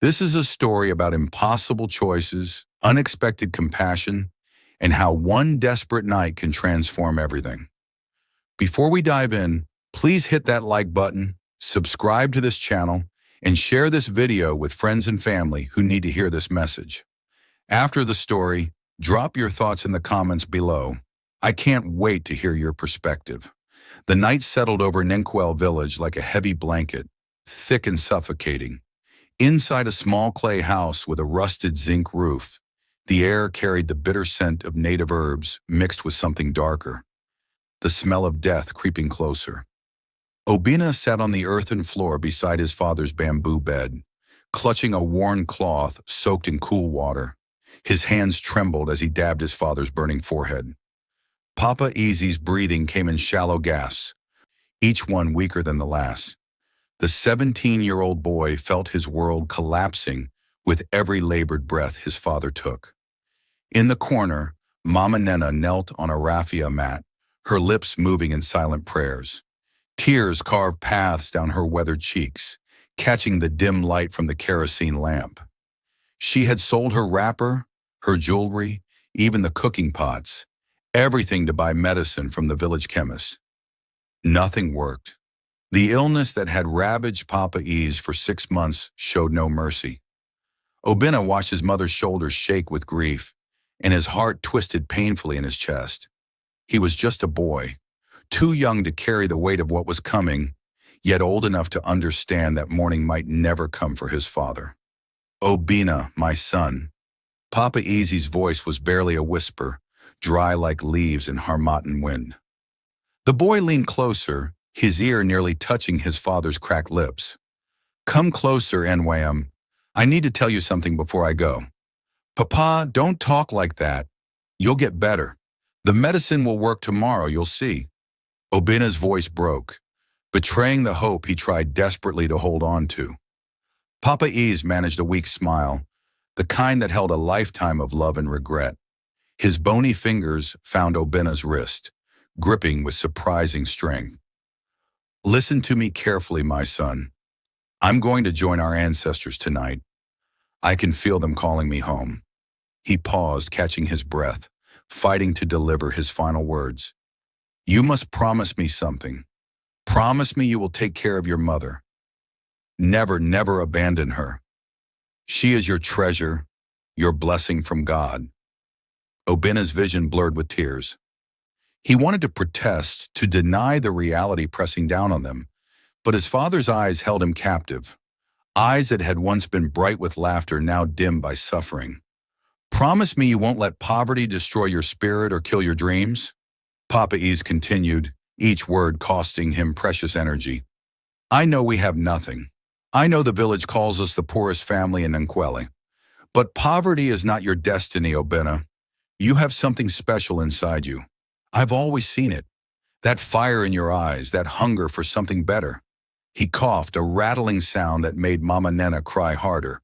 This is a story about impossible choices, unexpected compassion, and how one desperate night can transform everything. Before we dive in, please hit that like button, subscribe to this channel, and share this video with friends and family who need to hear this message. After the story, drop your thoughts in the comments below. I can't wait to hear your perspective. The night settled over Ninquel village like a heavy blanket, thick and suffocating. Inside a small clay house with a rusted zinc roof, the air carried the bitter scent of native herbs mixed with something darker, the smell of death creeping closer. Obina sat on the earthen floor beside his father's bamboo bed, clutching a worn cloth soaked in cool water. His hands trembled as he dabbed his father's burning forehead. Papa Easy's breathing came in shallow gasps, each one weaker than the last. The 17-year-old boy felt his world collapsing with every labored breath his father took. In the corner, Mama Nena knelt on a raffia mat, her lips moving in silent prayers. Tears carved paths down her weathered cheeks, catching the dim light from the kerosene lamp. She had sold her wrapper, her jewelry, even the cooking pots, everything to buy medicine from the village chemist. Nothing worked. The illness that had ravaged Papa Ease for 6 months showed no mercy. Obina watched his mother's shoulders shake with grief, and his heart twisted painfully in his chest. He was just a boy, too young to carry the weight of what was coming, yet old enough to understand that morning might never come for his father. "Obina, my son." Papa Easy's voice was barely a whisper, dry like leaves in Harmattan wind. The boy leaned closer, his ear nearly touching his father's cracked lips. "Come closer, Nwam. I need to tell you something before I go." "Papa, don't talk like that. You'll get better. The medicine will work tomorrow, you'll see." Obina's voice broke, betraying the hope he tried desperately to hold on to. Papa Ease managed a weak smile, the kind that held a lifetime of love and regret. His bony fingers found Obina's wrist, gripping with surprising strength. "Listen to me carefully, my son. I'm going to join our ancestors tonight. I can feel them calling me home." He paused, catching his breath, fighting to deliver his final words. "You must promise me something. Promise me you will take care of your mother. Never, never abandon her. She is your treasure, your blessing from God." Obina's vision blurred with tears. He wanted to protest, to deny the reality pressing down on them, but his father's eyes held him captive. Eyes that had once been bright with laughter, now dimmed by suffering. "Promise me you won't let poverty destroy your spirit or kill your dreams?" Papa Ease continued, each word costing him precious energy. "I know we have nothing. I know the village calls us the poorest family in Ninquel. But poverty is not your destiny, Obina. You have something special inside you. I've always seen it. That fire in your eyes, that hunger for something better." He coughed, a rattling sound that made Mama Nena cry harder.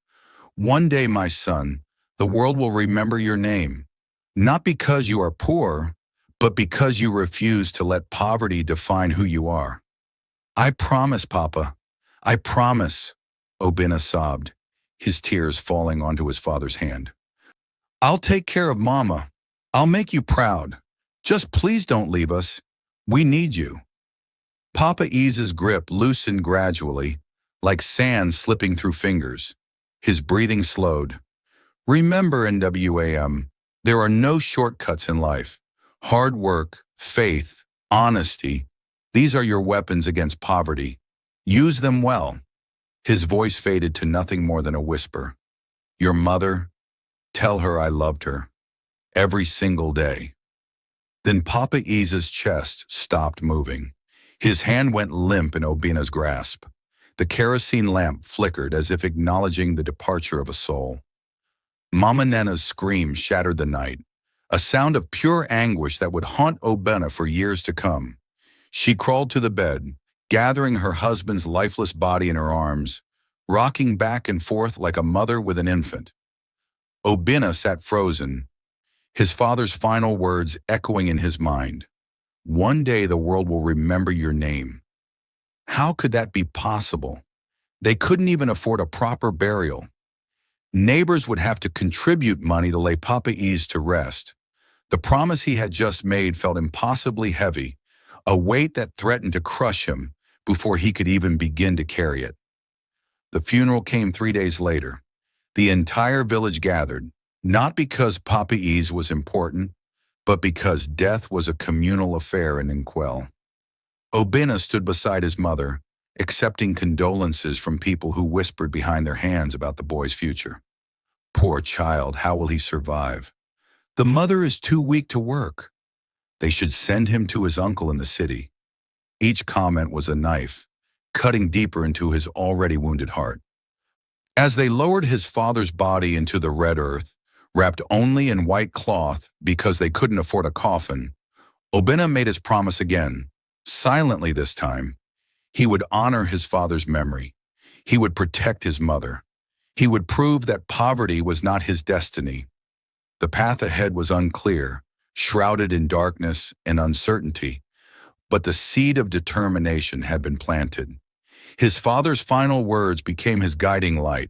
"One day, my son, the world will remember your name. Not because you are poor, but because you refuse to let poverty define who you are." "I promise, Papa. I promise," Obina sobbed, his tears falling onto his father's hand. "I'll take care of Mama. I'll make you proud. Just please don't leave us. We need you." Papa Ease's grip loosened gradually, like sand slipping through fingers. His breathing slowed. "Remember, Nwam, there are no shortcuts in life. Hard work, faith, honesty, these are your weapons against poverty. Use them well." His voice faded to nothing more than a whisper. "Your mother, tell her I loved her. Every single day." Then Papa Ease's chest stopped moving. His hand went limp in Obina's grasp. The kerosene lamp flickered as if acknowledging the departure of a soul. Mama Nena's scream shattered the night, a sound of pure anguish that would haunt Obina for years to come. She crawled to the bed, gathering her husband's lifeless body in her arms, rocking back and forth like a mother with an infant. Obina sat frozen, his father's final words echoing in his mind. "One day the world will remember your name." How could that be possible? They couldn't even afford a proper burial. Neighbors would have to contribute money to lay Papa Ease to rest. The promise he had just made felt impossibly heavy, a weight that threatened to crush him before he could even begin to carry it. The funeral came 3 days later. The entire village gathered, not because Papa Ease was important, but because death was a communal affair in Inkwell. Obinna stood beside his mother, accepting condolences from people who whispered behind their hands about the boy's future. Poor child, how will he survive? The mother is too weak to work. They should send him to his uncle in the city. Each comment was a knife, cutting deeper into his already wounded heart. As they lowered his father's body into the red earth, wrapped only in white cloth because they couldn't afford a coffin, Obinna made his promise again, silently this time. He would honor his father's memory. He would protect his mother. He would prove that poverty was not his destiny. The path ahead was unclear, shrouded in darkness and uncertainty, but the seed of determination had been planted. His father's final words became his guiding light,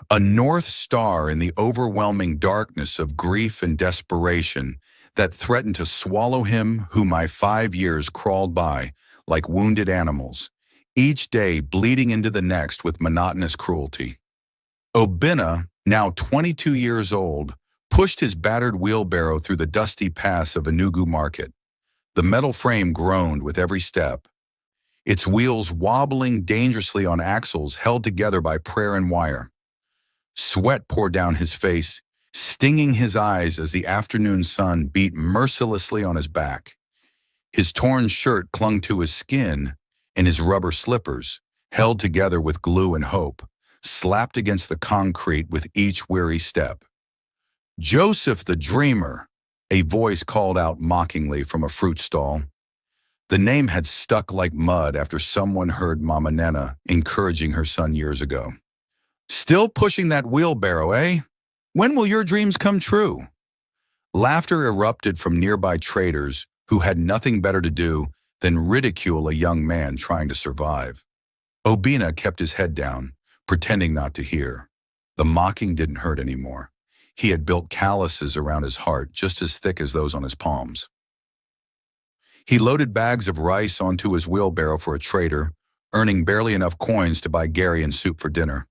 a north star in the overwhelming darkness of grief and desperation that threatened to swallow him who my 5 years crawled by like wounded animals, each day bleeding into the next with monotonous cruelty. Obinna, now 22 years old, pushed his battered wheelbarrow through the dusty paths of Enugu Market. The metal frame groaned with every step, its wheels wobbling dangerously on axles held together by prayer and wire. Sweat poured down his face, stinging his eyes as the afternoon sun beat mercilessly on his back. His torn shirt clung to his skin, and his rubber slippers, held together with glue and hope, slapped against the concrete with each weary step. "Joseph the Dreamer," a voice called out mockingly from a fruit stall. The name had stuck like mud after someone heard Mama Nena encouraging her son years ago. "Still pushing that wheelbarrow, eh? When will your dreams come true?" Laughter erupted from nearby traders who had nothing better to do than ridicule a young man trying to survive. Obinna kept his head down, pretending not to hear. The mocking didn't hurt anymore. He had built calluses around his heart just as thick as those on his palms. He loaded bags of rice onto his wheelbarrow for a trader, earning barely enough coins to buy Gary and soup for dinner.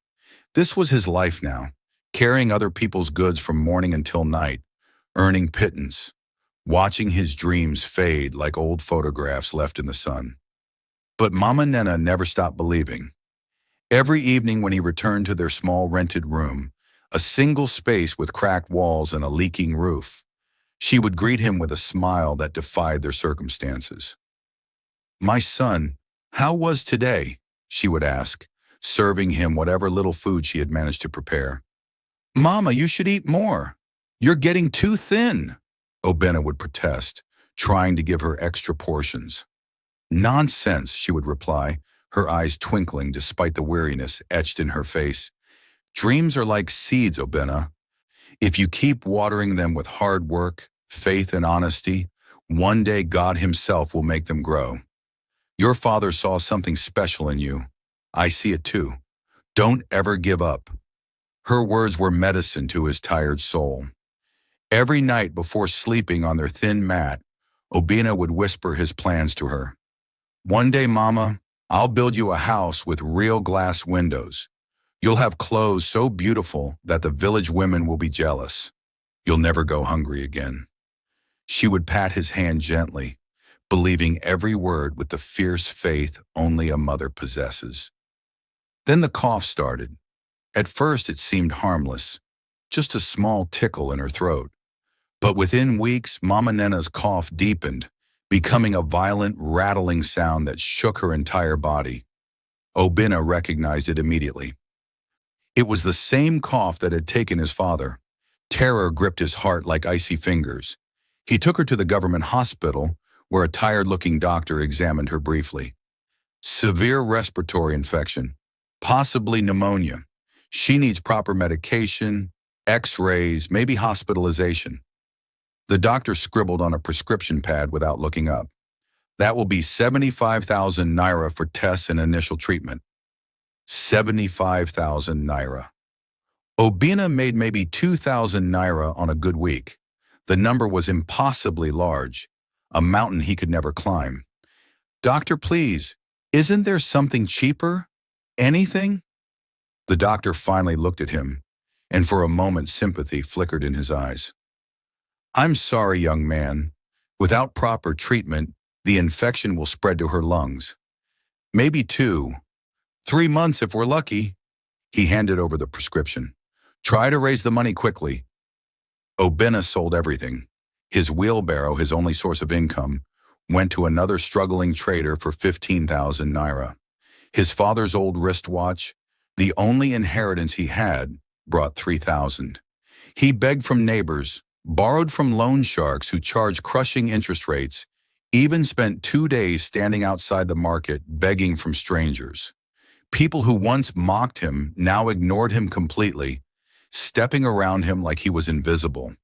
This was his life now, carrying other people's goods from morning until night, earning pittance, watching his dreams fade like old photographs left in the sun. But Mama Nena never stopped believing. Every evening when he returned to their small rented room, a single space with cracked walls and a leaking roof, she would greet him with a smile that defied their circumstances. "My son, how was today?" she would ask, serving him whatever little food she had managed to prepare. "Mama, you should eat more. You're getting too thin," Obinna would protest, trying to give her extra portions. "Nonsense," she would reply, her eyes twinkling despite the weariness etched in her face. "Dreams are like seeds, Obinna. If you keep watering them with hard work, faith, and honesty, one day God himself will make them grow. Your father saw something special in you. I see it too. Don't ever give up." Her words were medicine to his tired soul. Every night before sleeping on their thin mat, Obinna would whisper his plans to her. "One day, Mama, I'll build you a house with real glass windows. You'll have clothes so beautiful that the village women will be jealous. You'll never go hungry again." She would pat his hand gently, believing every word with the fierce faith only a mother possesses. Then the cough started. At first it seemed harmless, just a small tickle in her throat. But within weeks, Mama Nena's cough deepened, becoming a violent, rattling sound that shook her entire body. Obinna recognized it immediately. It was the same cough that had taken his father. Terror gripped his heart like icy fingers. He took her to the government hospital, where a tired-looking doctor examined her briefly. "Severe respiratory infection, possibly pneumonia. She needs proper medication, X-rays, maybe hospitalization." The doctor scribbled on a prescription pad without looking up. "That will be 75,000 naira for tests and initial treatment." 75,000 naira. Obina made maybe 2,000 naira on a good week. The number was impossibly large, a mountain he could never climb. "Doctor, please, isn't there something cheaper? Anything?" The doctor finally looked at him, and for a moment sympathy flickered in his eyes. "I'm sorry, young man. Without proper treatment, the infection will spread to her lungs. Maybe 2, 3 months if we're lucky." He handed over the prescription. "Try to raise the money quickly." Obina sold everything. His wheelbarrow, his only source of income, went to another struggling trader for 15,000 naira. His father's old wristwatch, the only inheritance he had, brought 3,000. He begged from neighbors, borrowed from loan sharks who charged crushing interest rates, even spent 2 days standing outside the market begging from strangers. People who once mocked him now ignored him completely, stepping around him like he was invisible.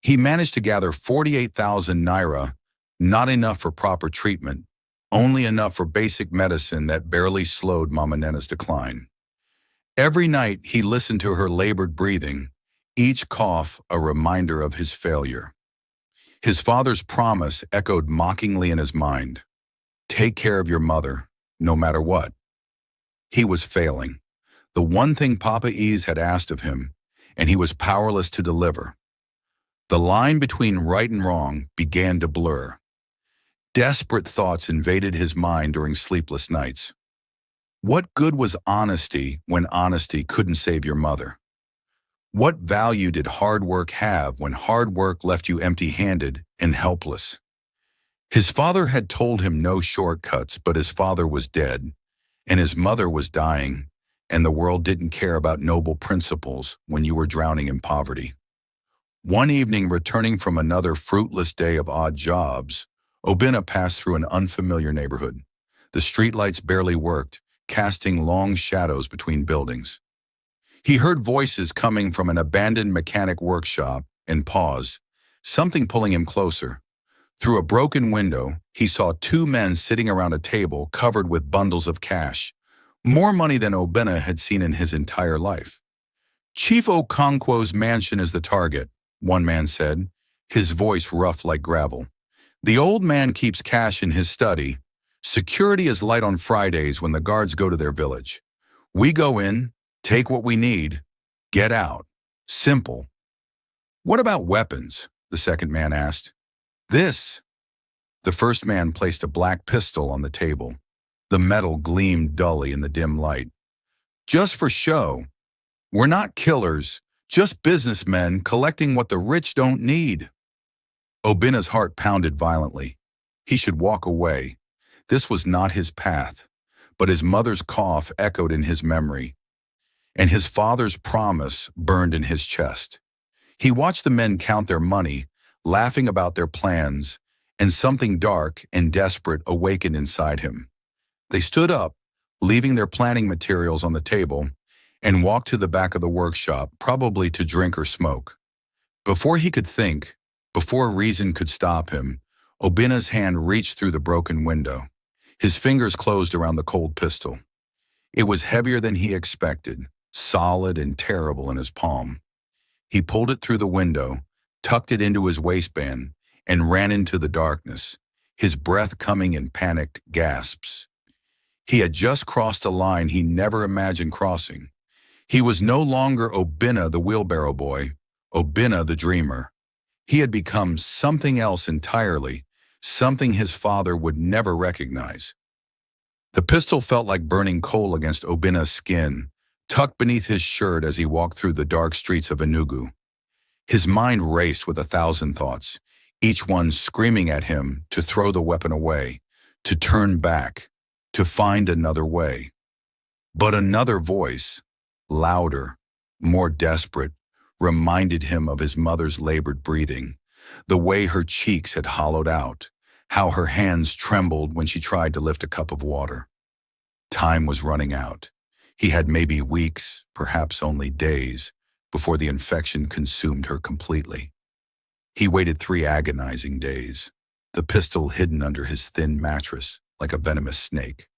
He managed to gather 48,000 naira, not enough for proper treatment, only enough for basic medicine that barely slowed Mama Nena's decline. Every night he listened to her labored breathing, each cough a reminder of his failure. His father's promise echoed mockingly in his mind. Take care of your mother, no matter what. He was failing, the one thing Papa Ease had asked of him, and he was powerless to deliver. The line between right and wrong began to blur. Desperate thoughts invaded his mind during sleepless nights. What good was honesty when honesty couldn't save your mother? What value did hard work have when hard work left you empty-handed and helpless? His father had told him no shortcuts, but his father was dead, and his mother was dying, and the world didn't care about noble principles when you were drowning in poverty. One evening, returning from another fruitless day of odd jobs, Obina passed through an unfamiliar neighborhood. The streetlights barely worked, casting long shadows between buildings. He heard voices coming from an abandoned mechanic workshop and paused, something pulling him closer. Through a broken window, he saw two men sitting around a table covered with bundles of cash, more money than Obina had seen in his entire life. "Chief Okonkwo's mansion is the target," one man said, his voice rough like gravel. "The old man keeps cash in his study. Security is light on Fridays when the guards go to their village. We go in, take what we need, get out. Simple." "What about weapons?" the second man asked. "This." The first man placed a black pistol on the table. The metal gleamed dully in the dim light. "Just for show. We're not killers, just businessmen collecting what the rich don't need." Obina's heart pounded violently. He should walk away. This was not his path, but his mother's cough echoed in his memory, and his father's promise burned in his chest. He watched the men count their money, laughing about their plans, and something dark and desperate awakened inside him. They stood up, leaving their planning materials on the table, and walked to the back of the workshop, probably to drink or smoke. Before he could think, before reason could stop him, Obina's hand reached through the broken window. His fingers closed around the cold pistol. It was heavier than he expected, solid and terrible in his palm. He pulled it through the window, tucked it into his waistband, and ran into the darkness, his breath coming in panicked gasps. He had just crossed a line he never imagined crossing. He was no longer Obina the wheelbarrow boy, Obina the dreamer. He had become something else entirely, something his father would never recognize. The pistol felt like burning coal against Obina's skin, tucked beneath his shirt as he walked through the dark streets of Enugu. His mind raced with 1,000 thoughts, each one screaming at him to throw the weapon away, to turn back, to find another way. But another voice, louder, more desperate, reminded him of his mother's labored breathing, the way her cheeks had hollowed out, how her hands trembled when she tried to lift a cup of water. Time was running out. He had maybe weeks, perhaps only days, before the infection consumed her completely. He waited 3 agonizing days, the pistol hidden under his thin mattress like a venomous snake.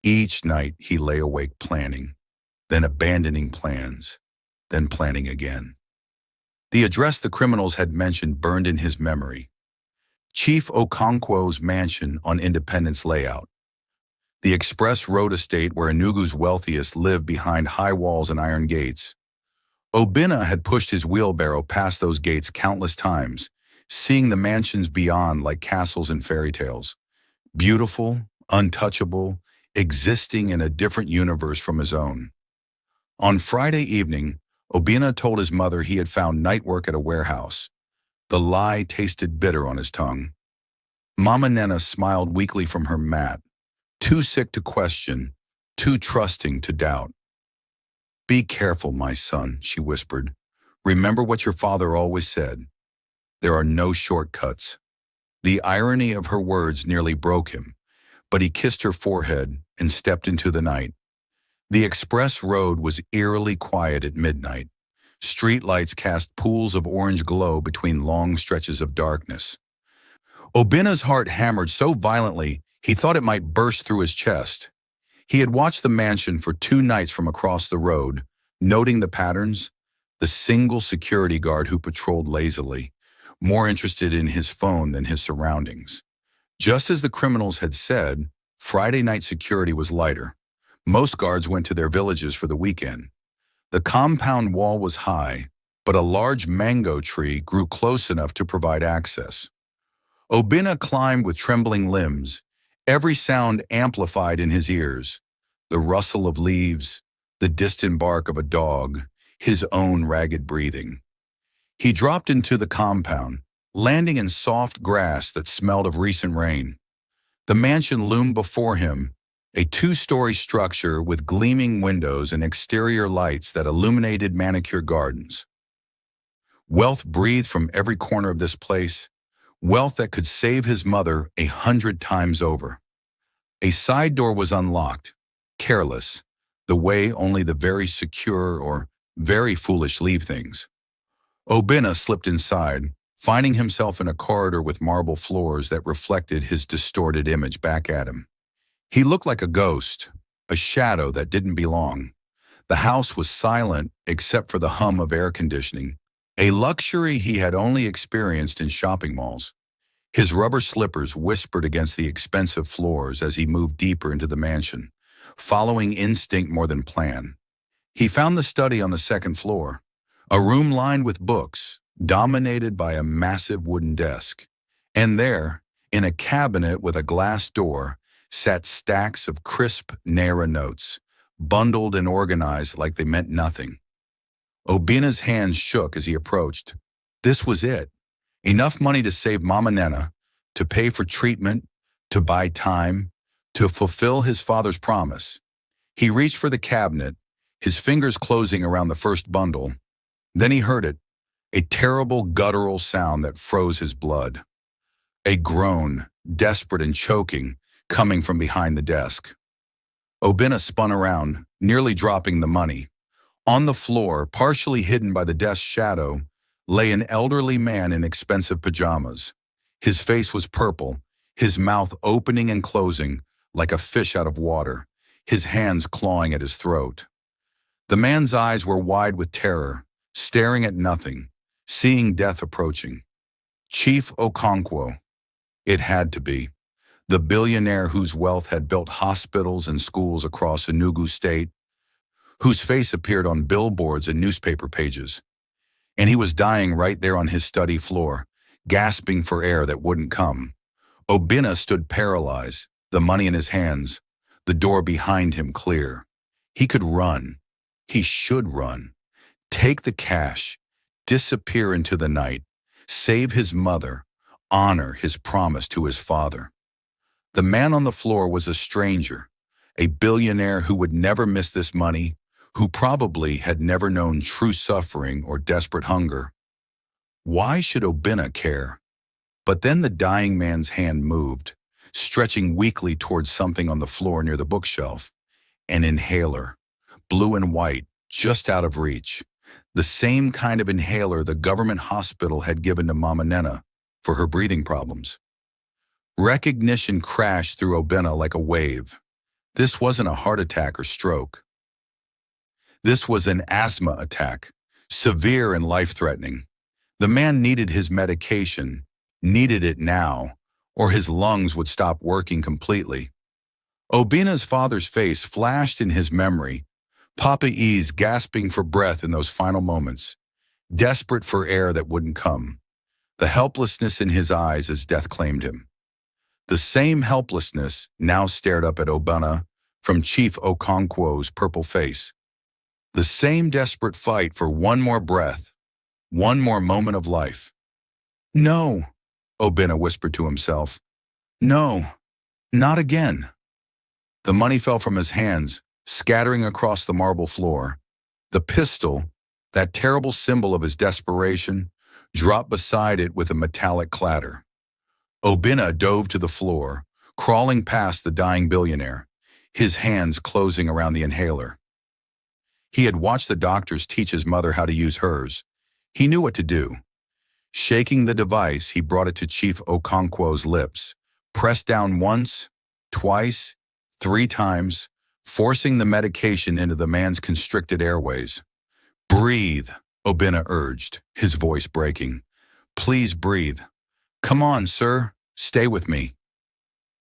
Each night he lay awake planning, then abandoning plans, then planning again. The address the criminals had mentioned burned in his memory. Chief Okonkwo's mansion on Independence Layout. The express road estate where Enugu's wealthiest lived behind high walls and iron gates. Obinna had pushed his wheelbarrow past those gates countless times, seeing the mansions beyond like castles in fairy tales. Beautiful, untouchable, existing in a different universe from his own. On Friday evening, Obinna told his mother he had found night work at a warehouse. The lie tasted bitter on his tongue. Mama Nena smiled weakly from her mat, too sick to question, too trusting to doubt. "Be careful, my son," she whispered. "Remember what your father always said. There are no shortcuts." The irony of her words nearly broke him, but he kissed her forehead and stepped into the night. The express road was eerily quiet at midnight. Streetlights cast pools of orange glow between long stretches of darkness. Obinna's heart hammered so violently he thought it might burst through his chest. He had watched the mansion for 2 nights from across the road, noting the patterns, the single security guard who patrolled lazily, more interested in his phone than his surroundings. Just as the criminals had said, Friday night security was lighter. Most guards went to their villages for the weekend. The compound wall was high, but a large mango tree grew close enough to provide access. Obinna climbed with trembling limbs, every sound amplified in his ears. The rustle of leaves, the distant bark of a dog, his own ragged breathing. He dropped into the compound, landing in soft grass that smelled of recent rain. The mansion loomed before him, a 2-story structure with gleaming windows and exterior lights that illuminated manicured gardens. Wealth breathed from every corner of this place, wealth that could save his mother 100 times over. A side door was unlocked, careless, the way only the very secure or very foolish leave things. Obinna slipped inside, finding himself in a corridor with marble floors that reflected his distorted image back at him. He looked like a ghost, a shadow that didn't belong. The house was silent except for the hum of air conditioning, a luxury he had only experienced in shopping malls. His rubber slippers whispered against the expensive floors as he moved deeper into the mansion, following instinct more than plan. He found the study on the 2nd floor, a room lined with books, dominated by a massive wooden desk. And there, in a cabinet with a glass door, sat stacks of crisp Naira notes, bundled and organized like they meant nothing. Obinna's hands shook as he approached. This was it. Enough money to save Mama Nena, to pay for treatment, to buy time, to fulfill his father's promise. He reached for the cabinet, his fingers closing around the first bundle. Then he heard it, a terrible guttural sound that froze his blood. A groan, desperate and choking, coming from behind the desk. Obinna spun around, nearly dropping the money. On the floor, partially hidden by the desk's shadow, lay an elderly man in expensive pajamas. His face was purple, his mouth opening and closing like a fish out of water, his hands clawing at his throat. The man's eyes were wide with terror, staring at nothing, seeing death approaching. Chief Okonkwo. It had to be. The billionaire whose wealth had built hospitals and schools across Enugu State, whose face appeared on billboards and newspaper pages. And he was dying right there on his study floor, gasping for air that wouldn't come. Obinna stood paralyzed, the money in his hands, the door behind him clear. He could run. He should run. Take the cash, disappear into the night, save his mother, honor his promise to his father. The man on the floor was a stranger, a billionaire who would never miss this money, who probably had never known true suffering or desperate hunger. Why should Obinna care? But then the dying man's hand moved, stretching weakly towards something on the floor near the bookshelf. An inhaler, blue and white, just out of reach. The same kind of inhaler the government hospital had given to Mama Nena for her breathing problems. Recognition crashed through Obinna like a wave. This wasn't a heart attack or stroke. This was an asthma attack, severe and life-threatening. The man needed his medication, needed it now, or his lungs would stop working completely. Obina's father's face flashed in his memory, Papa E's gasping for breath in those final moments, desperate for air that wouldn't come, the helplessness in his eyes as death claimed him. The same helplessness now stared up at Obina from Chief Okonkwo's purple face. The same desperate fight for one more breath, one more moment of life. "No," Obina whispered to himself. "No, not again." The money fell from his hands, scattering across the marble floor. The pistol, that terrible symbol of his desperation, dropped beside it with a metallic clatter. Obina dove to the floor, crawling past the dying billionaire, his hands closing around the inhaler. He had watched the doctors teach his mother how to use hers. He knew what to do. Shaking the device, he brought it to Chief Okonkwo's lips, pressed down once, twice, 3 times, forcing the medication into the man's constricted airways. "Breathe," Obina urged, his voice breaking. "Please breathe. Come on, sir. Stay with me."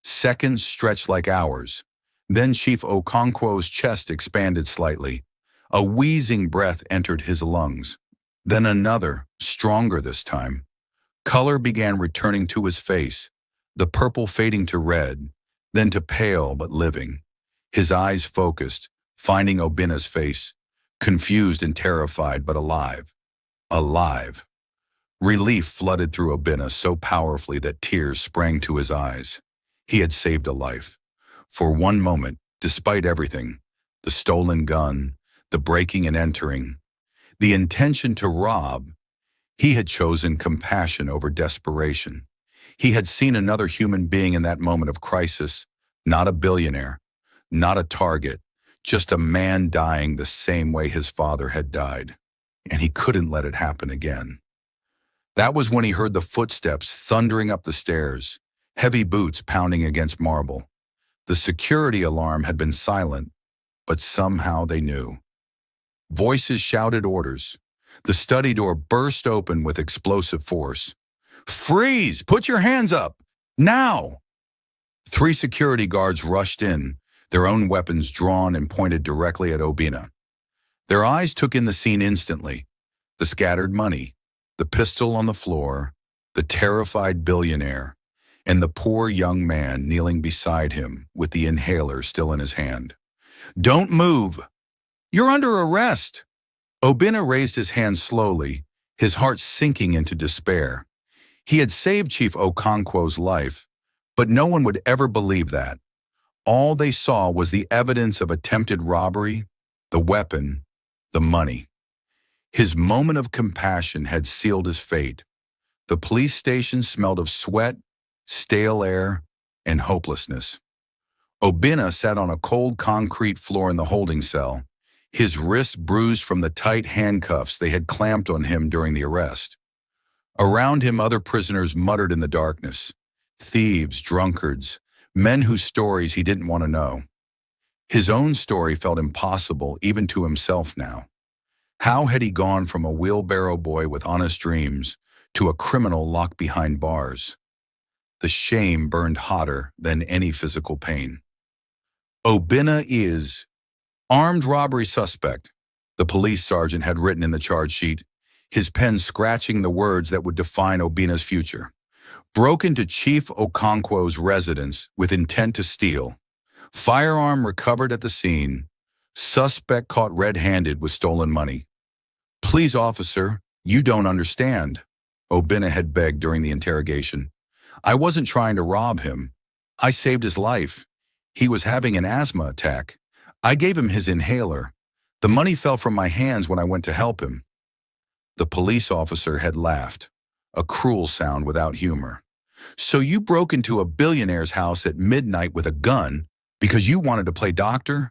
Seconds stretched like hours. Then Chief Okonkwo's chest expanded slightly. A wheezing breath entered his lungs. Then another, stronger this time. Color began returning to his face, the purple fading to red, then to pale but living. His eyes focused, finding Obina's face, confused and terrified but alive. Alive. Relief flooded through Obina so powerfully that tears sprang to his eyes. He had saved a life. For one moment, despite everything, the stolen gun, the breaking and entering, the intention to rob, he had chosen compassion over desperation. He had seen another human being in that moment of crisis, not a billionaire, not a target, just a man dying the same way his father had died. And he couldn't let it happen again. That was when he heard the footsteps thundering up the stairs, heavy boots pounding against marble. The security alarm had been silent, but somehow they knew. Voices shouted orders. The study door burst open with explosive force. "Freeze! Put your hands up! Now!" 3 security guards rushed in, their own weapons drawn and pointed directly at Obina. Their eyes took in the scene instantly. The scattered money, the pistol on the floor, the terrified billionaire, and the poor young man kneeling beside him with the inhaler still in his hand. "Don't move! You're under arrest!" Obina raised his hand slowly, his heart sinking into despair. He had saved Chief Okonkwo's life, but no one would ever believe that. All they saw was the evidence of attempted robbery, the weapon, the money. His moment of compassion had sealed his fate. The police station smelled of sweat, stale air, and hopelessness. Obina sat on a cold concrete floor in the holding cell, his wrists bruised from the tight handcuffs they had clamped on him during the arrest. Around him, other prisoners muttered in the darkness. Thieves, drunkards, men whose stories he didn't want to know. His own story felt impossible even to himself now. How had he gone from a wheelbarrow boy with honest dreams to a criminal locked behind bars? The shame burned hotter than any physical pain. "Obina is armed robbery suspect," the police sergeant had written in the charge sheet, his pen scratching the words that would define Obina's future. "Broke into Chief Okonkwo's residence with intent to steal. Firearm recovered at the scene. Suspect caught red-handed with stolen money." "Please, officer, you don't understand," Obina had begged during the interrogation. "I wasn't trying to rob him. I saved his life. He was having an asthma attack. I gave him his inhaler. The money fell from my hands when I went to help him." The police officer had laughed, a cruel sound without humor. "So you broke into a billionaire's house at midnight with a gun because you wanted to play doctor?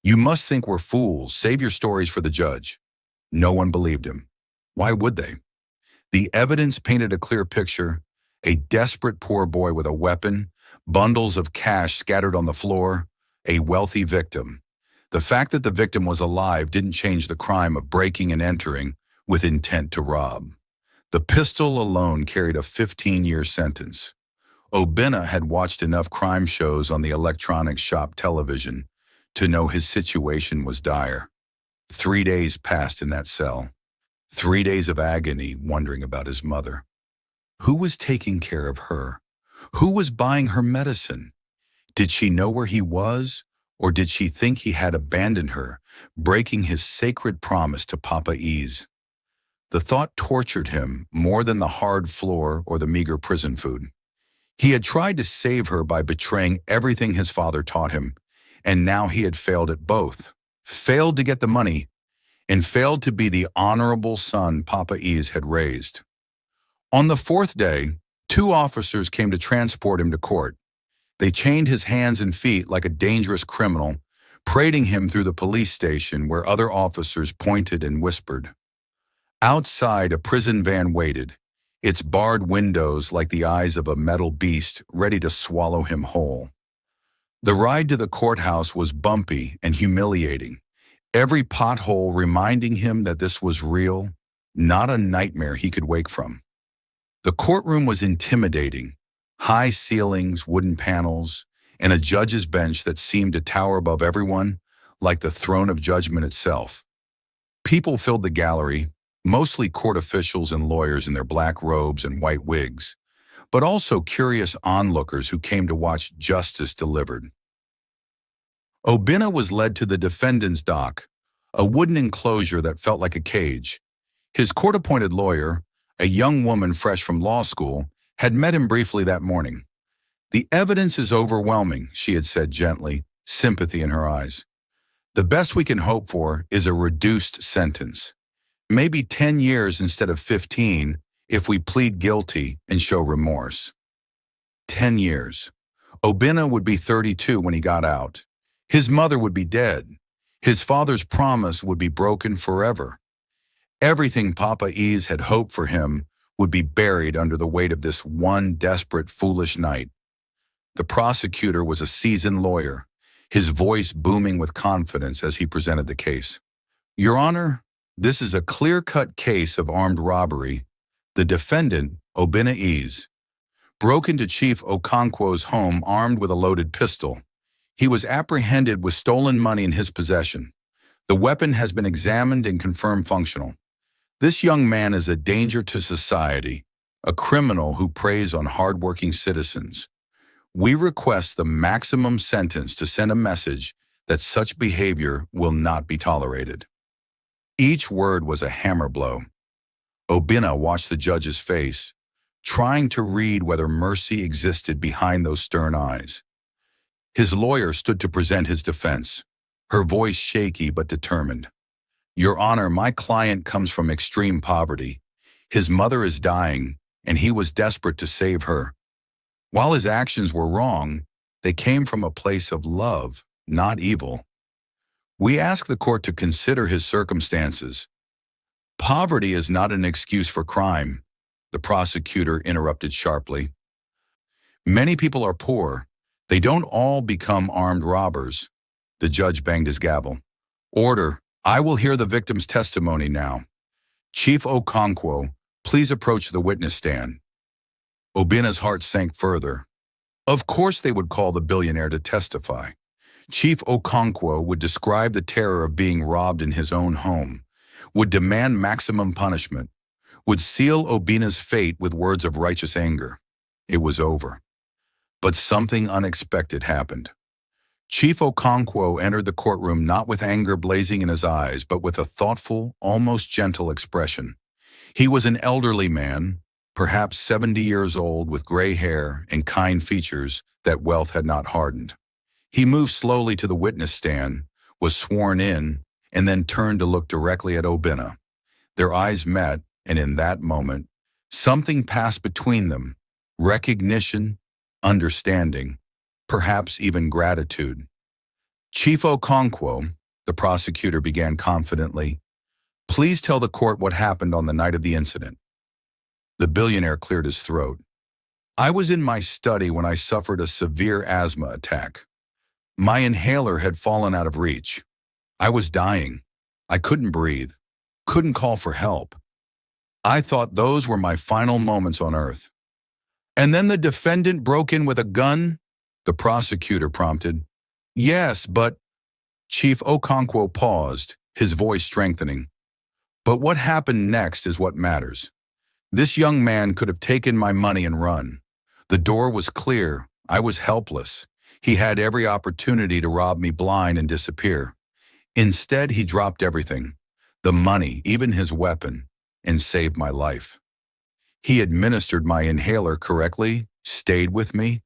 You must think we're fools. Save your stories for the judge." No one believed him. Why would they? The evidence painted a clear picture: a desperate poor boy with a weapon, bundles of cash scattered on the floor, a wealthy victim. The fact that the victim was alive didn't change the crime of breaking and entering, with intent to rob. The pistol alone carried a 15-year sentence. Obinna had watched enough crime shows on the electronics shop television to know his situation was dire. 3 days passed in that cell. 3 days of agony wondering about his mother. Who was taking care of her? Who was buying her medicine? Did she know where he was, or did she think he had abandoned her, breaking his sacred promise to Papa Ease? The thought tortured him more than the hard floor or the meager prison food. He had tried to save her by betraying everything his father taught him, and now he had failed at both. Failed to get the money, and failed to be the honorable son Papa Ease had raised. On the fourth day, 2 officers came to transport him to court. They chained his hands and feet like a dangerous criminal, parading him through the police station where other officers pointed and whispered. Outside, a prison van waited, its barred windows like the eyes of a metal beast ready to swallow him whole. The ride to the courthouse was bumpy and humiliating, every pothole reminding him that this was real, not a nightmare he could wake from. The courtroom was intimidating, high ceilings, wooden panels, and a judge's bench that seemed to tower above everyone like the throne of judgment itself. People filled the gallery, mostly court officials and lawyers in their black robes and white wigs, but also curious onlookers who came to watch justice delivered. Obinna was led to the defendant's dock, a wooden enclosure that felt like a cage. His court-appointed lawyer, a young woman fresh from law school, had met him briefly that morning. "The evidence is overwhelming," she had said gently, sympathy in her eyes. "The best we can hope for is a reduced sentence. Maybe 10 years instead of 15 if we plead guilty and show remorse." 10 years. Obinna would be 32 when he got out. His mother would be dead. His father's promise would be broken forever. Everything Papa Ease had hoped for him would be buried under the weight of this one desperate, foolish night. The prosecutor was a seasoned lawyer, his voice booming with confidence as he presented the case. "Your Honor, this is a clear-cut case of armed robbery. The defendant, Obinna Ease, broke into Chief Okonkwo's home armed with a loaded pistol. He was apprehended with stolen money in his possession. The weapon has been examined and confirmed functional. This young man is a danger to society, a criminal who preys on hardworking citizens. We request the maximum sentence to send a message that such behavior will not be tolerated." Each word was a hammer blow. Obinna watched the judge's face, trying to read whether mercy existed behind those stern eyes. His lawyer stood to present his defense, her voice shaky but determined. "Your Honor, my client comes from extreme poverty. His mother is dying, and he was desperate to save her. While his actions were wrong, they came from a place of love, not evil. We ask the court to consider his circumstances." "Poverty is not an excuse for crime," the prosecutor interrupted sharply. "Many people are poor. They don't all become armed robbers." The judge banged his gavel. "Order. I will hear the victim's testimony now. Chief Okonkwo, please approach the witness stand." Obinna's heart sank further. Of course they would call the billionaire to testify. Chief Okonkwo would describe the terror of being robbed in his own home, would demand maximum punishment, would seal Obinna's fate with words of righteous anger. It was over. But something unexpected happened. Chief Okonkwo entered the courtroom not with anger blazing in his eyes, but with a thoughtful, almost gentle expression. He was an elderly man, perhaps 70 years old, with gray hair and kind features that wealth had not hardened. He moved slowly to the witness stand, was sworn in, and then turned to look directly at Obinna. Their eyes met, and in that moment, something passed between them: recognition, understanding, perhaps even gratitude. "Chief Okonkwo," the prosecutor began confidently, "please tell the court what happened on the night of the incident." The billionaire cleared his throat. "I was in my study when I suffered a severe asthma attack. My inhaler had fallen out of reach. I was dying. I couldn't breathe, couldn't call for help. I thought those were my final moments on earth. And then the defendant broke in with a gun? The prosecutor prompted. Yes, but Chief Okonkwo paused, his voice strengthening. But what happened next is what matters. This young man could have taken my money and run. The door was clear. I was helpless. He had every opportunity to rob me blind and disappear. Instead, he dropped everything, the money, even his weapon, and saved my life. He administered my inhaler correctly, stayed with me,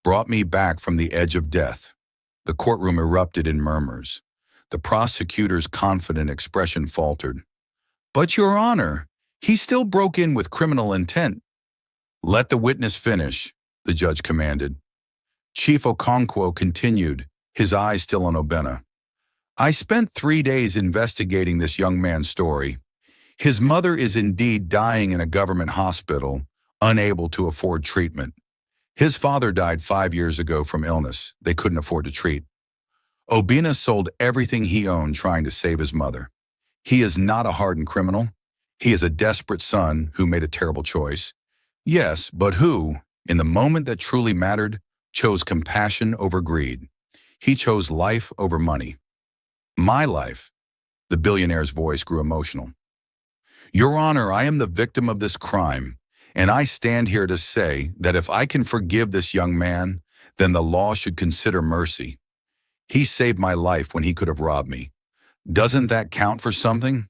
brought me back from the edge of death. The courtroom erupted in murmurs. The prosecutor's confident expression faltered. But, Your Honor, he still broke in with criminal intent. Let the witness finish, the judge commanded. Chief Okonkwo continued, his eyes still on Obinna. I spent 3 days investigating this young man's story. His mother is indeed dying in a government hospital, unable to afford treatment. His father died 5 years ago from illness they couldn't afford to treat. Obinna sold everything he owned trying to save his mother. He is not a hardened criminal. He is a desperate son who made a terrible choice. Yes, but who, in the moment that truly mattered, chose compassion over greed. He chose life over money. My life. The billionaire's voice grew emotional. Your Honor, I am the victim of this crime, and I stand here to say that if I can forgive this young man, then the law should consider mercy. He saved my life when he could have robbed me. Doesn't that count for something?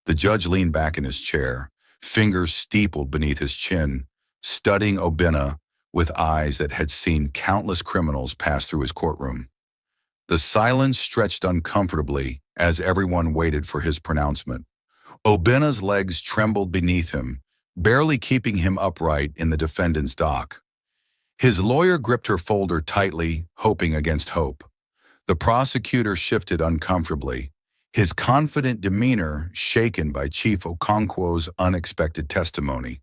The judge leaned back in his chair, fingers steepled beneath his chin, studying Obinna with eyes that had seen countless criminals pass through his courtroom. The silence stretched uncomfortably as everyone waited for his pronouncement. Obinna's legs trembled beneath him, barely keeping him upright in the defendant's dock. His lawyer gripped her folder tightly, hoping against hope. The prosecutor shifted uncomfortably, his confident demeanor shaken by Chief Okonkwo's unexpected testimony.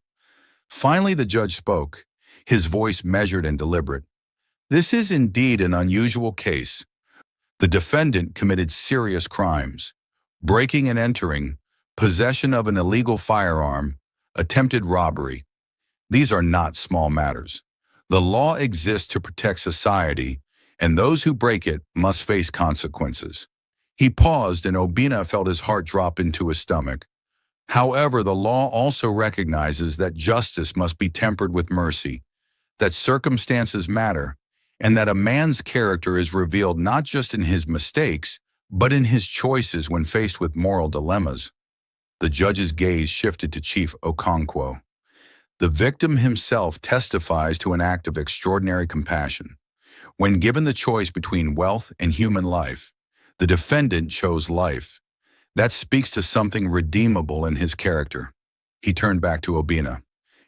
Finally, the judge spoke, his voice measured and deliberate. This is indeed an unusual case. The defendant committed serious crimes: breaking and entering, possession of an illegal firearm, attempted robbery. These are not small matters. The law exists to protect society, and those who break it must face consequences. He paused, and Obinna felt his heart drop into his stomach. However, the law also recognizes that justice must be tempered with mercy, that circumstances matter, and that a man's character is revealed not just in his mistakes, but in his choices when faced with moral dilemmas. The judge's gaze shifted to Chief Okonkwo. The victim himself testifies to an act of extraordinary compassion. When given the choice between wealth and human life, the defendant chose life. That speaks to something redeemable in his character. He turned back to Obinna.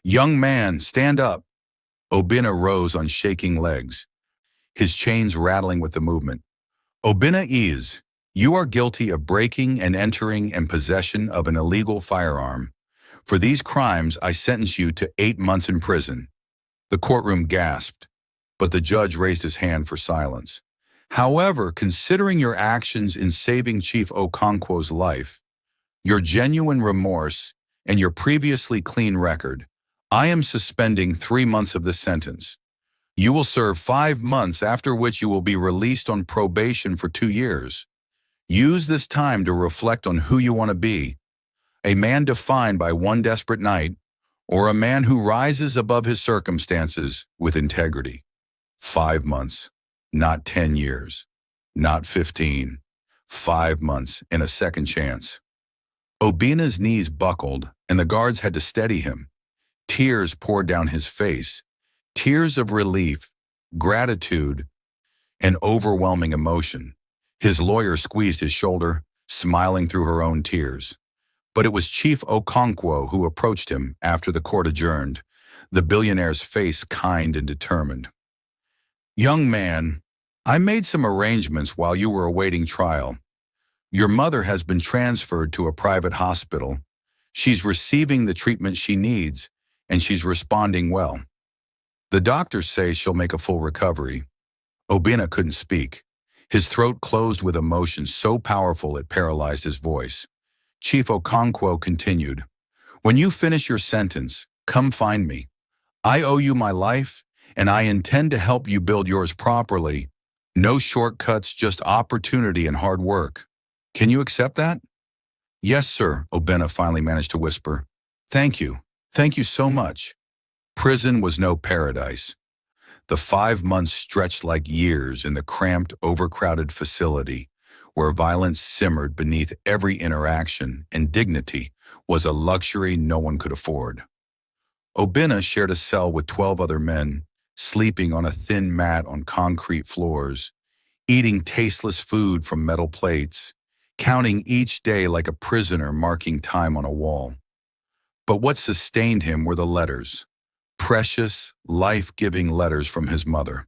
Young man, stand up. Obinna rose on shaking legs, his chains rattling with the movement. Obinna Ease, you are guilty of breaking and entering and possession of an illegal firearm. For these crimes, I sentence you to 8 months in prison. The courtroom gasped, but the judge raised his hand for silence. However, considering your actions in saving Chief Okonkwo's life, your genuine remorse, and your previously clean record, I am suspending 3 months of this sentence. You will serve 5 months, after which you will be released on probation for 2 years. Use this time to reflect on who you want to be: a man defined by one desperate night, or a man who rises above his circumstances with integrity. 5 months, not 10 years, not 15. 5 months and a second chance. Obinna's knees buckled, and the guards had to steady him. Tears poured down his face, tears of relief, gratitude, and overwhelming emotion. His lawyer squeezed his shoulder, smiling through her own tears. But it was Chief Okonkwo who approached him after the court adjourned, the billionaire's face kind and determined. Young man, I made some arrangements while you were awaiting trial. Your mother has been transferred to a private hospital. She's receiving the treatment she needs, and she's responding well. The doctors say she'll make a full recovery. Obinna couldn't speak. His throat closed with emotion so powerful it paralyzed his voice. Chief Okonkwo continued, When you finish your sentence, come find me. I owe you my life, and I intend to help you build yours properly. No shortcuts, just opportunity and hard work. Can you accept that? Yes, sir, Obina finally managed to whisper. Thank you. Thank you so much. Prison was no paradise. The 5 months stretched like years in the cramped, overcrowded facility, where violence simmered beneath every interaction and dignity was a luxury no one could afford. Obina shared a cell with 12 other men, sleeping on a thin mat on concrete floors, eating tasteless food from metal plates, counting each day like a prisoner marking time on a wall. But what sustained him were the letters. Precious, life-giving letters from his mother.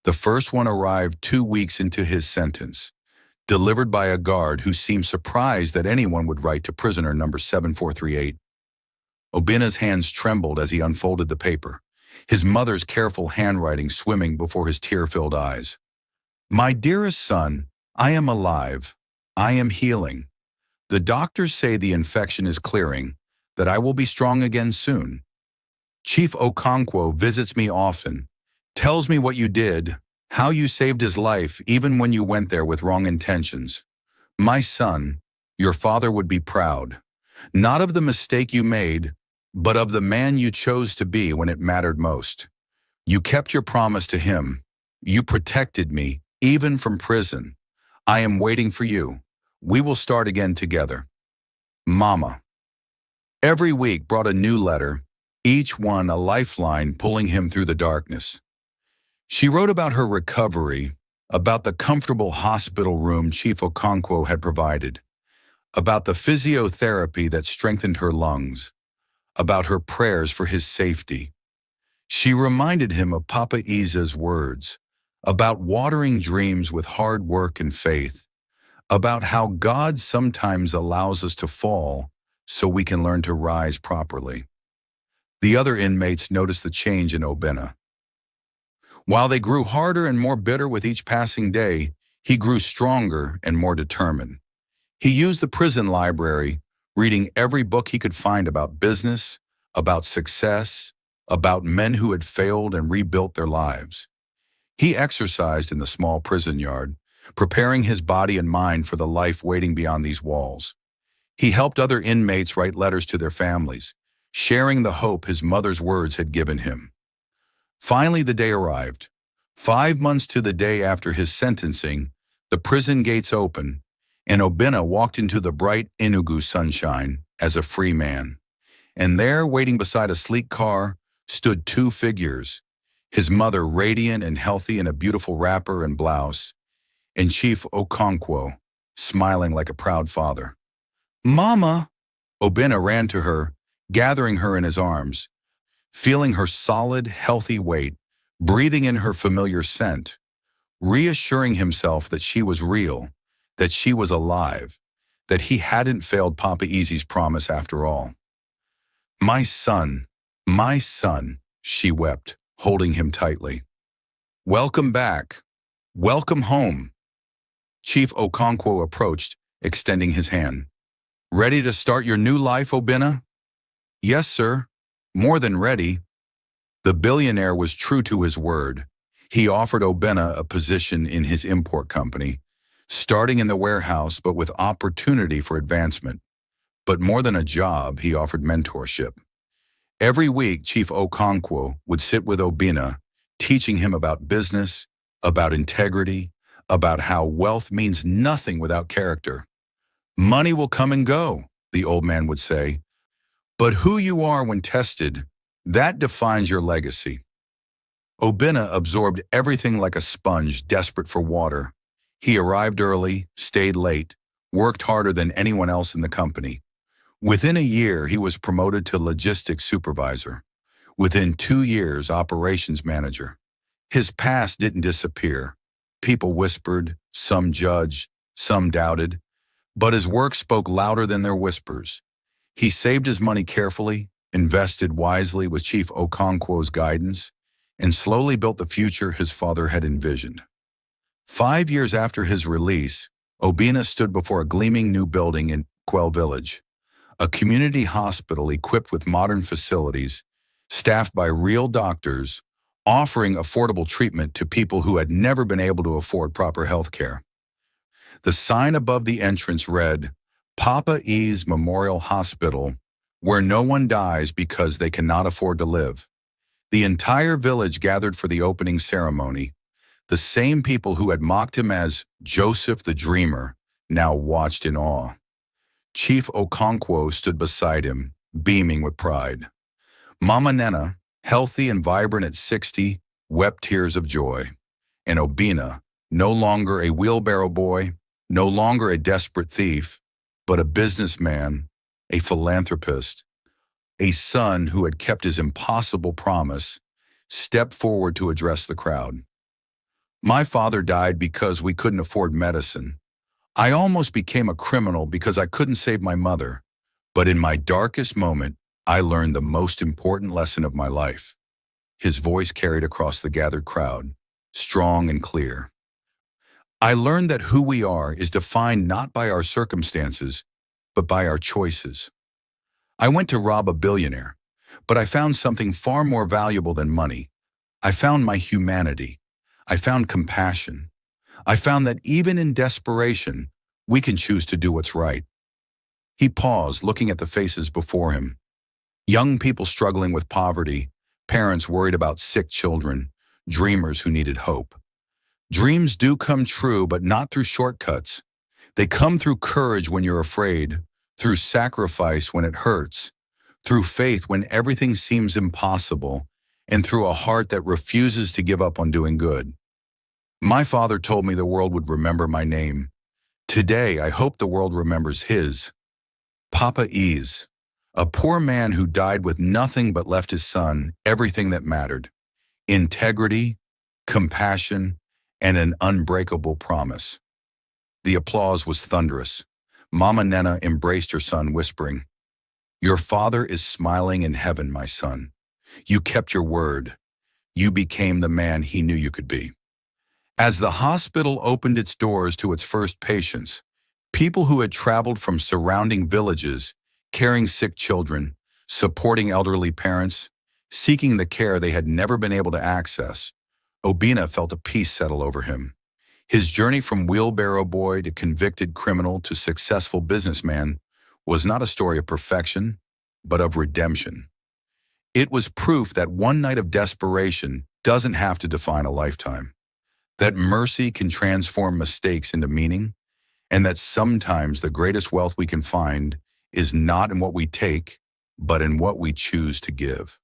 The first one arrived 2 weeks into his sentence, delivered by a guard who seemed surprised that anyone would write to prisoner number 7438. Obina's hands trembled as he unfolded the paper, his mother's careful handwriting swimming before his tear-filled eyes. My dearest son, I am alive. I am healing. The doctors say the infection is clearing, that I will be strong again soon. Chief Okonkwo visits me often, tells me what you did, how you saved his life even when you went there with wrong intentions. My son, your father would be proud, not of the mistake you made, but of the man you chose to be when it mattered most. You kept your promise to him. You protected me, even from prison. I am waiting for you. We will start again together. Mama. Every week brought a new letter, each one a lifeline pulling him through the darkness. She wrote about her recovery, about the comfortable hospital room Chief Okonkwo had provided, about the physiotherapy that strengthened her lungs, about her prayers for his safety. She reminded him of Papa Iza's words, about watering dreams with hard work and faith, about how God sometimes allows us to fall so we can learn to rise properly. The other inmates noticed the change in Obina. While they grew harder and more bitter with each passing day, he grew stronger and more determined. He used the prison library, reading every book he could find about business, about success, about men who had failed and rebuilt their lives. He exercised in the small prison yard, preparing his body and mind for the life waiting beyond these walls. He helped other inmates write letters to their families, sharing the hope his mother's words had given him. Finally, the day arrived. 5 months to the day after his sentencing, the prison gates opened, and Obina walked into the bright Enugu sunshine as a free man. And there, waiting beside a sleek car, stood 2 figures, his mother radiant and healthy in a beautiful wrapper and blouse, and Chief Okonkwo, smiling like a proud father. Mama! Obina ran to her, gathering her in his arms, feeling her solid, healthy weight, breathing in her familiar scent, reassuring himself that she was real, that she was alive, that he hadn't failed Papa Easy's promise after all. My son, she wept, holding him tightly. Welcome back. Welcome home. Chief Okonkwo approached, extending his hand. Ready to start your new life, Obina? Yes, sir. More than ready. The billionaire was true to his word. He offered Obina a position in his import company, starting in the warehouse but with opportunity for advancement. But more than a job, he offered mentorship. Every week, Chief Okonkwo would sit with Obina, teaching him about business, about integrity, about how wealth means nothing without character. Money will come and go, the old man would say, but who you are when tested, that defines your legacy. Obina absorbed everything like a sponge desperate for water. He arrived early, stayed late, worked harder than anyone else in the company. Within a year, he was promoted to logistics supervisor. Within 2 years, operations manager. His past didn't disappear. People whispered, some judged, some doubted, but his work spoke louder than their whispers. He saved his money carefully, invested wisely with Chief Okonkwo's guidance, and slowly built the future his father had envisioned. 5 years after his release, Obina stood before a gleaming new building in Quell Village, a community hospital equipped with modern facilities, staffed by real doctors, offering affordable treatment to people who had never been able to afford proper health care. The sign above the entrance read, Papa E's Memorial Hospital, where no one dies because they cannot afford to live. The entire village gathered for the opening ceremony. The same people who had mocked him as Joseph the Dreamer now watched in awe. Chief Okonkwo stood beside him, beaming with pride. Mama Nena, healthy and vibrant at 60, wept tears of joy. And Obina, no longer a wheelbarrow boy, no longer a desperate thief, but a businessman, a philanthropist, a son who had kept his impossible promise, stepped forward to address the crowd. My father died because we couldn't afford medicine. I almost became a criminal because I couldn't save my mother. But in my darkest moment, I learned the most important lesson of my life. His voice carried across the gathered crowd, strong and clear. I learned that who we are is defined not by our circumstances, but by our choices. I went to rob a billionaire, but I found something far more valuable than money. I found my humanity. I found compassion. I found that even in desperation, we can choose to do what's right. He paused, looking at the faces before him. Young people struggling with poverty, parents worried about sick children, dreamers who needed hope. Dreams do come true, but not through shortcuts. They come through courage when you're afraid, through sacrifice when it hurts, through faith when everything seems impossible, and through a heart that refuses to give up on doing good. My father told me the world would remember my name. Today, I hope the world remembers his. Papa E's, a poor man who died with nothing but left his son everything that mattered: integrity, compassion, and an unbreakable promise. The applause was thunderous. Mama Nena embraced her son, whispering, "Your father is smiling in heaven, my son. You kept your word. You became the man he knew you could be." As the hospital opened its doors to its first patients, people who had traveled from surrounding villages, carrying sick children, supporting elderly parents, seeking the care they had never been able to access, Obina felt a peace settle over him. His journey from wheelbarrow boy to convicted criminal to successful businessman was not a story of perfection, but of redemption. It was proof that one night of desperation doesn't have to define a lifetime, that mercy can transform mistakes into meaning, and that sometimes the greatest wealth we can find is not in what we take, but in what we choose to give.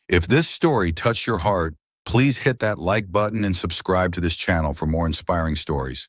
If this story touched your heart, please hit that like button and subscribe to this channel for more inspiring stories.